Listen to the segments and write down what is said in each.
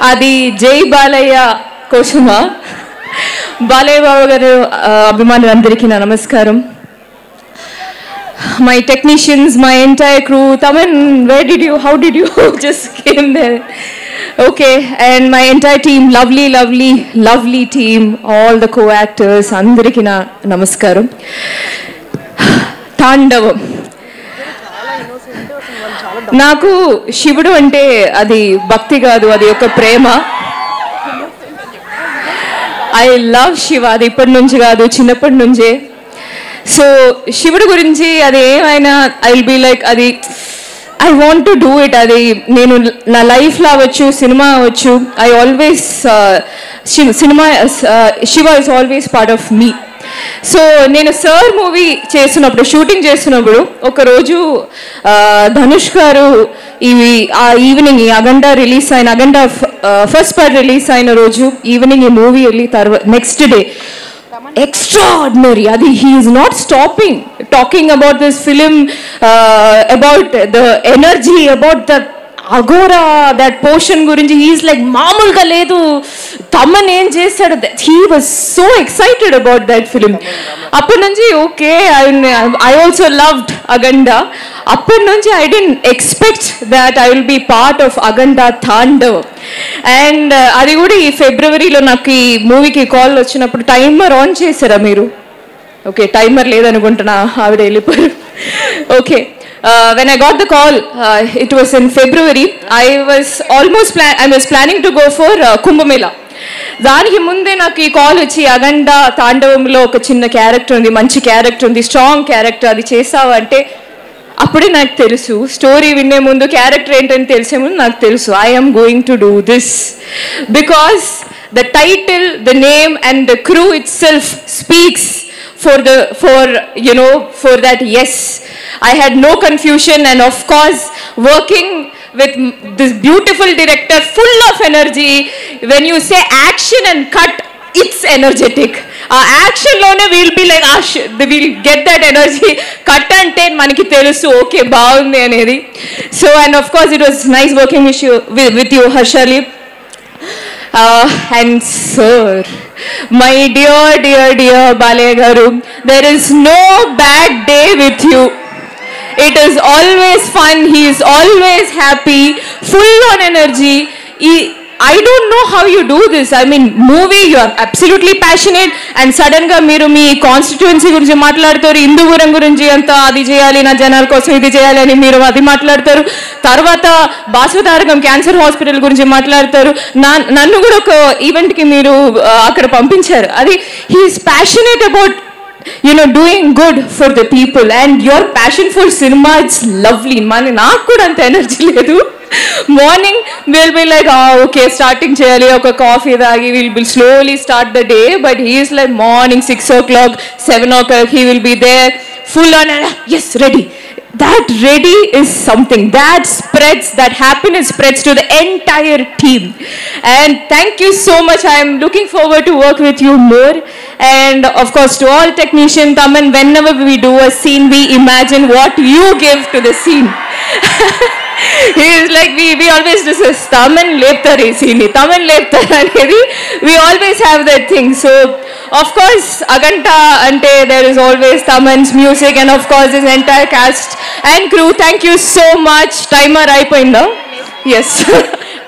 అది జై బాలయ్య కోసమా? బాలయ్య బాబు గారు అభిమానులందరికీ నా నమస్కారం. My technicians, my entire crew, Taman, how did you just came there? Okay, and my entire team, lovely team, all the co-actors, andariki na namaskaram. తాండవం నాకు శివుడు అంటే అది భక్తి కాదు, అది ఒక ప్రేమ. ఐ లవ్ శివ, అది ఇప్పటి నుంచి కాదు, చిన్నప్పటి నుంచే. సో శివుడు గురించి అది ఏమైనా ఐ విల్ బీ లైక్ అది I want to do it. అది నేను నా లైఫ్లో అవ్వచ్చు, సినిమా అవ్వచ్చు, I always cinema Shiva is always part of me. So నేను సార్ మూవీ చేస్తున్నప్పుడు, షూటింగ్ చేస్తున్నప్పుడు ఒకరోజు ధనుష్ గారు ఈవినింగ్ ఈ అగండా రిలీజ్ అయిన, అగండా ఫస్ట్ పార్ట్ రిలీజ్ అయిన రోజు ఈవినింగ్ ఈ మూవీ వెళ్ళి తర్వాత next day extraordinary adi he is not stopping talking about this film, about the energy, about the agora, that portion gurinji he is like maamulga ledu Taman em chesadu. He was so excited about that film. Appu nunchi okay, I also loved Aganda. Appu nunchi I didn't expect that I will be part of Aganda Thandavam. And అది కూడా ఈ ఫిబ్రవరిలో నాకు ఈ మూవీకి call వచ్చినప్పుడు timer on చేశారా మీరు? ఓకే, టైమర్ లేదనుకుంటున్నా, ఆవిడ వెళ్ళిపోయారు. Okay, when I got the call, it was in February. I was planning to go for Kumbh Mela. దానికి ముందే నాకు ఈ కాల్ వచ్చి అగండా తాండవంలో ఒక చిన్న క్యారెక్టర్ ఉంది, మంచి క్యారెక్టర్ ఉంది, స్ట్రాంగ్ క్యారెక్టర్, అది చేసావు అంటే అప్పుడే నాకు తెలుసు. స్టోరీ వినే ముందు క్యారెక్టర్ ఏంటని తెలిసే ముందు నాకు తెలుసు I'm going to do this, because the title, the name and the crew it self speaks for that. Yes, I had no confusion, and of course working with this beautiful director full of energy. When you say action and cut, it's energetic. Action lone we'll be like we'll get that energy. Cut ante maniki telusu okay baagundi anedi. So and of course it was nice working with you Harshali. And sir, my dear Balayya garu, there is no bad day with you. It is always fun. He is always happy, full on energy. I don't know how you do this. I mean, movie, you are absolutely passionate, and sudden ga మీరు మీ constituency గురించి మాట్లాడతారు, హిందూపురం గురించి అంతా అది చేయాలి, నా జనాల కోసం ఇది చేయాలి అని మీరు అది మాట్లాడతారు. తర్వాత బాసవతారకం క్యాన్సర్ హాస్పిటల్ గురించి మాట్లాడతారు. నన్ను కూడా ఒక ఈవెంట్కి మీరు అక్కడ పంపించారు. అది he's passionate about doing good for the people, and your passion for cinema, it's lovely. నాకు కూడా అంత ఎనర్జీ లేదు. Morning we'll be like okay starting cheyali oka coffee taagi we'll slowly start the day, but he is like morning 6 o'clock 7 o'clock he will be there full on, yes, ready. That ready is something that spreads, that happiness spreads to the entire team. And thank you so much. I am looking forward to work with you more. And of course to all technicians, Taman, whenever we do a scene, we imagine what you give to the scene. He is like we always do this Taman leptare scene, Taman leptare anedi, we always have that thing. So of course Aganta ante there is always Taman's music, and of course his entire cast and crew. Thank you so much. Timer అయిపోయిందా? Yes.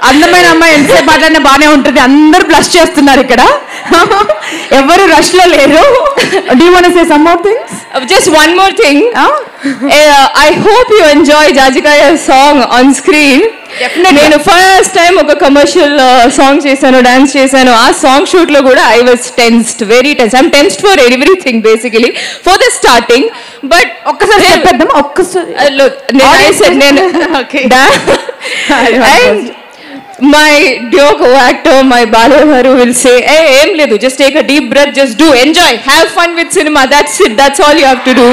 అందమైన అమ్మాయి ఎంతసేపు మాట్లాడినా బాగానే ఉంటుంది. అందరూ plus చేస్తున్నారు ఇక్కడ, ఎవరు రష్ లో లేరు. Do you want to say some more things? Just one more thing. I hope you enjoy Jajikaya song on screen. నేను ఫస్ట్ టైం ఒక కమర్షియల్ సాంగ్ చేశాను, డాన్స్ చేశాను. ఆ సాంగ్ షూట్ లో కూడా I was tensed, very tense. I'm tensed for everything basically, for the starting. But ఒక్కసారి చెప్పేద్దాం, ఒక్కసారి my dear co-actor, my Balayya garu will say, hey, em ledu, just take a deep breath, just do, enjoy, have fun with cinema, that's it, that's all you have to do.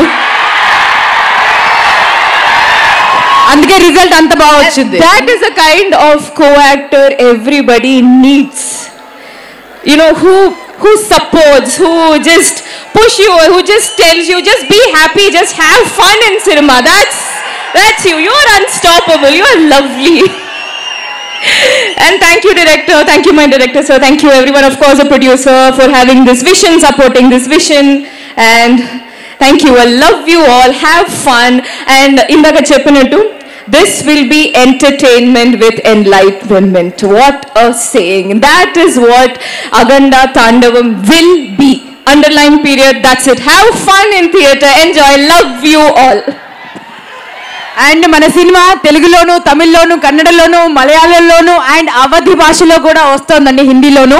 అందుకే result అంత బాగా వచ్చింది. That is a kind of co-actor everybody needs, who supports, who just push you, who just tells you just be happy, just have fun in cinema. That's you. You are unstoppable, you are lovely. And thank you, director. Thank you, my director, sir. Thank you, everyone. Of course, the producer for having this vision, supporting this vision. And thank you. I love you all. Have fun. And indaga cheppinattu, this will be entertainment with enlightenment. What a saying. That is what Aganda Tandavam will be. Underline period. That's it. Have fun in theatre. Enjoy. Love you all. And మన cinema తెలుగులోను, తమిళ్లోను, కన్నడలోను, మలయాళంలోను and అవధి భాషలో కూడా వస్తోందండి, హిందీలోను.